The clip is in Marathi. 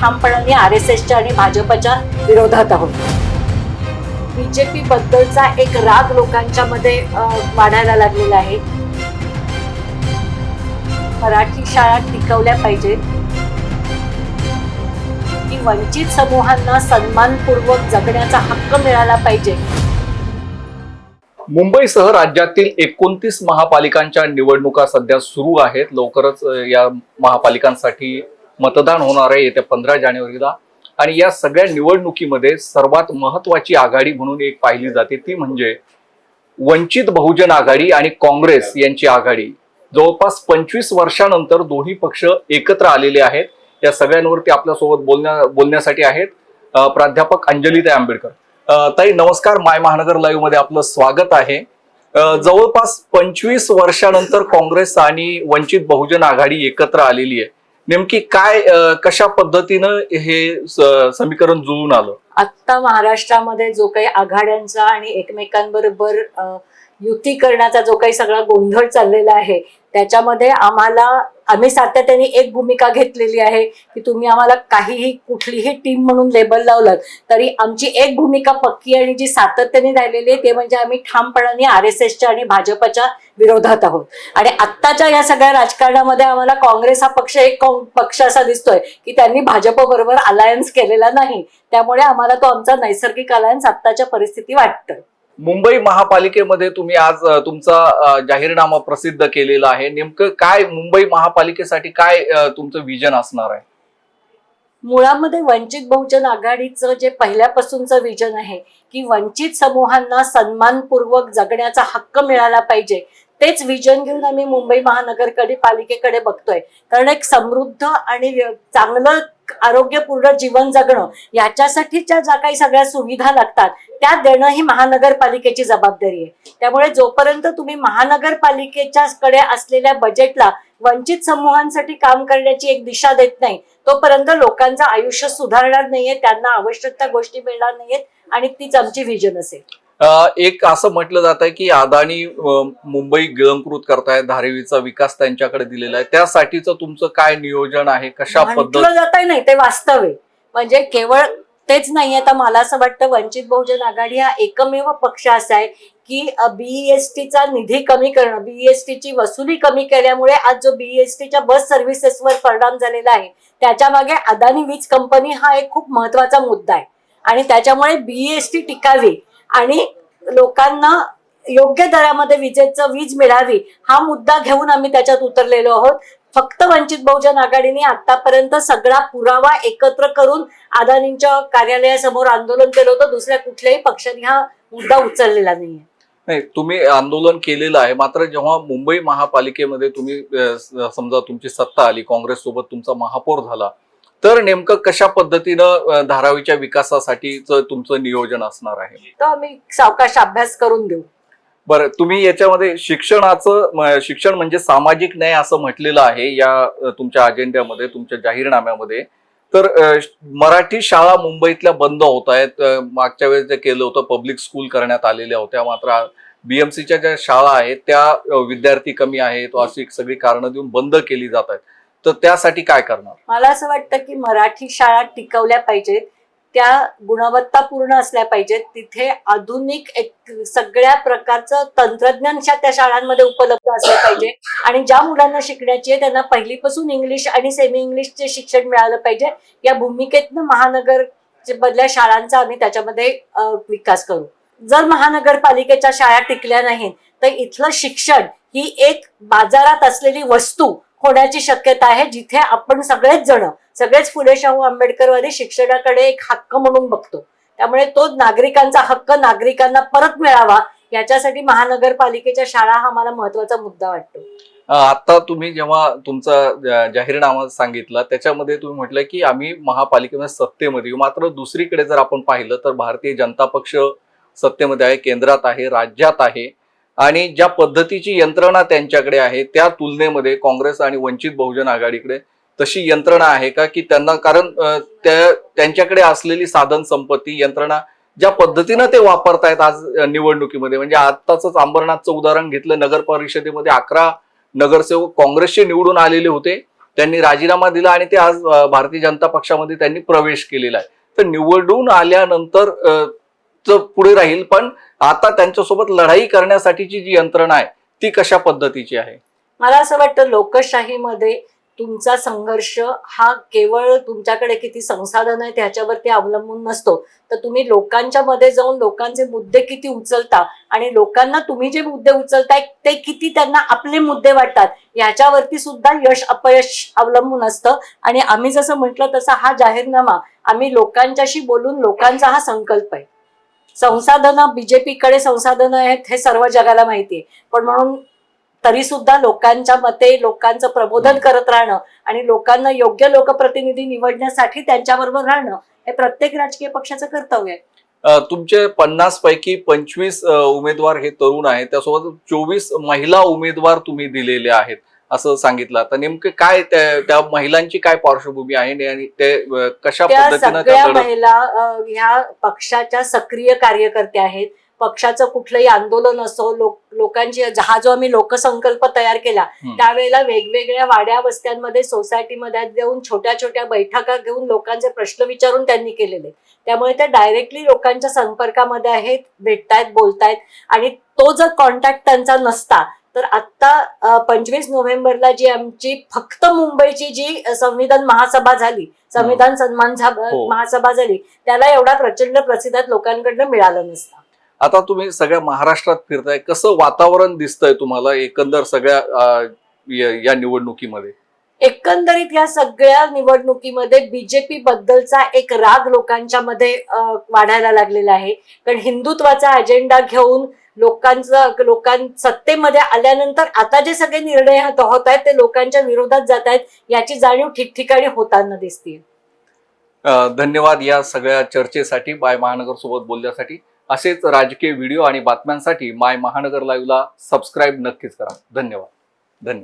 ठामपणाने RSSच्या आणि भाजपच्या विरोधात आहोत. बीजेपी बद्दलचा एक राग लोकांच्या मध्ये वाढायला लागलेला आहे. मराठी शाळा टिकवल्या पाहिजेत की वंचित समूहांना सन्मानपूर्वक जगण्याचा हक्क मिळाला पाहिजे. मुंबईसह राज्यातील 29 महापालिकांच्या निवडणुका सध्या सुरू आहेत. लवकरच या महापालिकांसाठी मतदान होणार आहे येत्या 15 जानेवारीला. आणि या सगळ्या निवडणुकीमध्ये सर्वात महत्वाची आघाडी म्हणून एक पाहिली जाते ती म्हणजे वंचित बहुजन आघाडी आणि काँग्रेस यांची आघाडी. जवळपास 25 वर्षानंतर दोन्ही पक्ष एकत्र आलेले आहेत. या सगळ्यांवरती आपल्यासोबत बोलण्यासाठी आहेत प्राध्यापक अंजलीताई आंबेडकर. ताई नमस्कार, माय महानगर लाईव्ह मध्ये आपलं स्वागत आहे. जवळपास 25 वर्षानंतर काँग्रेस आणि वंचित बहुजन आघाडी एकत्र आलेली आहे. नेमकी काय कशा पद्धतीनं हे समीकरण जुळून आलं? आता महाराष्ट्रामध्ये जो काही आघाड्यांचा आणि एकमेकांबरोबर युती करण्याचा जो काही सगळा गोंधळ चाललेला आहे त्याच्यामध्ये आम्ही सातत्याने एक भूमिका घेतलेली आहे की तुम्ही आम्हाला काहीही कुठलीही टीम म्हणून लेबल लावलं तरी आमची एक भूमिका पक्की आणि जी सातत्याने राहिलेली आहे ते म्हणजे आम्ही ठामपणाने RSSच्या आणि भाजपच्या विरोधात आहोत. आणि आत्ताच्या या सगळ्या राजकारणामध्ये आम्हाला काँग्रेस हा पक्ष एक पक्ष असा दिसतोय की त्यांनी भाजप बरोबर अलायन्स केलेला नाही. त्यामुळे आम्हाला तो आमचा नैसर्गिक अलायन्स आत्ताच्या परिस्थिती वाटतं. मुंबई महापालिकेमध्ये तुम्ही आज तुमचा जाहीरनामा प्रसिद्ध केलेला आहे. नेमकं काय मुंबई महापालिकेसाठी काय तुमचं विजन असणार आहे? मुळामध्ये वंचित बहुजन आघाडीचं जे पहिल्यापासूनचं विजन आहे की वंचित समूहांना सन्मानपूर्वक जगण्याचा हक्क मिळाला पाहिजे, तेच विजन घेऊन आम्ही मुंबई महानगरकडे पालिकेकडे बघतोय. कारण एक समृद्ध आणि चांगलं आरोग्यपूर्ण जीवन जगणं याच्यासाठीच्या ज्या काही सगळ्या सुविधा लागतात त्या देणं ही महानगरपालिकेची जबाबदारी आहे. त्यामुळे जोपर्यंत तुम्ही महानगरपालिकेच्या कडे असलेल्या बजेटला वंचित समूहांसाठी काम करण्याची एक दिशा देत नाही तोपर्यंत लोकांचं आयुष्य सुधारणार नाहीये, त्यांना आवश्यक त्या गोष्टी मिळणार नाहीयेत आणि तीच आमची विजन असेल. एक असं म्हटलं जात आहे की अदानी मुंबई गिळंकृत करतायत, धारावीचा विकास त्यांच्याकडे दिलेला आहे. त्यासाठीचं तुमचं काय नियोजन आहे? कशा म्हटलं जात नाही ते वास्तव आहे. म्हणजे केवळ तेच नाहीये. तर मला असं वाटतं वंचित बहुजन आघाडी हा एकमेव पक्ष असा आहे की BESTचा निधी कमी करणं, BESTची वसुली कमी केल्यामुळे आज जो BESTच्या बस सर्व्हिसेसवर परिणाम झालेला आहे त्याच्या मागे अदानी वीज कंपनी हा एक खूप महत्वाचा मुद्दा आहे. आणि त्याच्यामुळे BEST टिकावी आणि लोकांना योग्य दरामध्ये वीज मिळावी हा मुद्दा घेऊन आम्ही त्याच्यात उतरलेलो आहोत. फक्त वंचित बहुजन आघाडीने आतापर्यंत सगळा पुरावा एकत्र करून अदानींच्या कार्यालयासमोर आंदोलन केलं होतं. दुसऱ्या कुठल्याही पक्षाने हा मुद्दा उचललेला नाहीये. नाही, तुम्ही आंदोलन केलेलं आहे. मात्र जेव्हा मुंबई महापालिकेमध्ये तुम्ही समजा तुमची सत्ता आली, काँग्रेस सोबत तुमचा महापौर झाला, तर नेमकं कशा पद्धतीनं धारावीच्या विकासासाठीच तुमचं नियोजन असणार आहे? तर आम्ही सावकाश अभ्यास करून देऊ. बरं, तुम्ही याच्यामध्ये शिक्षण म्हणजे सामाजिक न्याय असं म्हटलेलं आहे या तुमच्या अजेंड्यामध्ये, तुमच्या जाहीरनाम्यामध्ये. तर मराठी शाळा मुंबईतल्या बंद होत आहेत. मागच्या वेळेस जे केलं होतं पब्लिक स्कूल करण्यात आलेल्या होत्या, मात्र BMCच्या ज्या शाळा आहेत त्या विद्यार्थी कमी आहेत अशी सगळी कारणं देऊन बंद केली जात आहेत. तर त्यासाठी काय करणार? मला असं वाटतं की मराठी शाळा टिकवल्या पाहिजेत, त्या गुणवत्तापूर्ण असल्या पाहिजेत, तिथे आधुनिक एक सगळ्या प्रकारचं तंत्रज्ञान त्या शाळांमध्ये उपलब्ध असलं पाहिजे आणि ज्या मुलांना शिकण्याची आहे त्यांना पहिलीपासून इंग्लिश आणि सेमी इंग्लिशचे शिक्षण मिळालं पाहिजे. या भूमिकेतनं महानगर मधल्या शाळांचा आम्ही त्याच्यामध्ये विकास करू. जर महानगरपालिकेच्या शाळा टिकल्या नाहीत तर इथलं शिक्षण ही एक बाजारात असलेली वस्तू होण्याची शक्यता आहे, जिथे आपण सगळेच फुले शाहू आंबेडकरवादी शिक्षणाकडे एक हक्क म्हणून बघतो. त्यामुळे तो नागरिकांचा हक्क नागरिकांना परत मिळावा याच्यासाठी महानगरपालिकेच्या शाळा हा मला महत्वाचा मुद्दा वाटतो. आता तुम्ही जेव्हा तुमचा जाहीरनामा सांगितला त्याच्यामध्ये तुम्ही म्हटलं की आम्ही महापालिकेमध्ये सत्तेमध्ये येऊ. मात्र दुसरीकडे जर आपण पाहिलं तर भारतीय जनता पक्ष सत्तेमध्ये आहे, केंद्रात आहे, राज्यात आहे आणि ज्या पद्धतीची यंत्रणा त्यांच्याकडे आहे त्या तुलनेमध्ये काँग्रेस आणि वंचित बहुजन आघाडीकडे तशी यंत्रणा आहे का की त्यांना, कारण त्यांच्याकडे असलेली साधन संपत्ती यंत्रणा ज्या पद्धतीनं ते वापरतायत आज निवडणुकीमध्ये, म्हणजे आताच अंबरनाथचं उदाहरण घेतलं, नगर परिषदेमध्ये 11 नगरसेवक काँग्रेसचे निवडून आलेले होते त्यांनी राजीनामा दिला आणि ते आज भारतीय जनता पक्षामध्ये त्यांनी प्रवेश केलेला आहे. तर निवडून आल्यानंतर पुढे राहील, पण आता त्यांच्यासोबत लढाई करण्यासाठीची जी यंत्रणा आहे ती कशा पद्धतीची आहे? मला असं वाटतं लोकशाहीमध्ये तुमचा संघर्ष हा केवळ तुमच्याकडे किती संसाधन आहे त्याच्यावरती अवलंबून नसतो, तर तुम्ही लोकांच्या मध्ये जाऊन लोकांचे मुद्दे किती उचलता आणि लोकांना तुम्ही जे मुद्दे उचलताय ते किती त्यांना आपले मुद्दे वाटतात याच्यावरती सुद्धा यश अपयश अवलंबून असतं. आणि आम्ही जसं म्हटलं तसा हा जाहीरनामा आम्ही लोकांच्याशी बोलून लोकांचा हा संकल्प आहे. संसाधनं बीजेपीकडे संसाधनं आहेत हे सर्व जगाला माहिती आहे, पण म्हणून तरी सुद्धा लोकांच्या मते लोकांचं प्रबोधन करत राहणं आणि लोकांना योग्य लोकप्रतिनिधी निवडण्यासाठी त्यांच्याबरोबर राहणं हे प्रत्येक राजकीय पक्षाचं कर्तव्य आहे. तुमचे 50 पैकी 25 उमेदवार हे तरुण आहेत, त्यासोबत 24 महिला उमेदवार तुम्ही दिलेले आहेत असं सांगितलं. तर नेमके काय त्या महिलांची काय पार्श्वभूमी आहे आणि ते कशा त्या पद्धतीने सगळ्या महिला ह्या पक्षाच्या सक्रिय कार्यकर्त्या आहेत. पक्षाचं कुठलंही आंदोलन असो, लोकांची हा जो आम्ही लोकसंकल्प तयार केला त्यावेळेला वेगवेगळ्या वाड्या वस्त्यांमध्ये सोसायटीमध्ये जाऊन छोट्या छोट्या बैठका घेऊन लोकांचे प्रश्न विचारून त्यांनी केलेले. त्यामुळे त्या डायरेक्टली लोकांच्या संपर्कामध्ये आहेत, भेटतायत, बोलतायत. आणि तो जर कॉन्टॅक्ट त्यांचा नसता तर आता 25 नोव्हेंबरला जी आमची फक्त मुंबईची जी संविधान महासभा झाली, संविधान सन्मान महासभा झाली, त्याला एवढा प्रचंड प्रतिसाद लोकांकडनं मिळाला नसता. आता तुम्ही सगळ्या महाराष्ट्रात फिरताय, कसं वातावरण दिसतंय तुम्हाला एकंदर सगळ्या या निवडणुकीमध्ये? एकंदरीत या सगळ्या निवडणुकीमध्ये बीजेपी बद्दलचा एक राग लोकांच्या मध्ये वाढायला लागलेला आहे. कारण हिंदुत्वाचा अजेंडा घेऊन लोकां सत्तेमध्ये आल्यानंतर आता जे सगळे निर्णय होत आहेत ते लोकांच्या विरोधात जात आहेत याची जाणीव ठिकठिकाणी होताना दिसते. धन्यवाद या सगळ्या चर्चेसाठी, माय महानगर सोबत बोलण्यासाठी. असेच राजकीय व्हिडिओ आणि बातम्यांसाठी माय महानगर लाईव्हला सबस्क्राईब नक्कीच करा. धन्यवाद.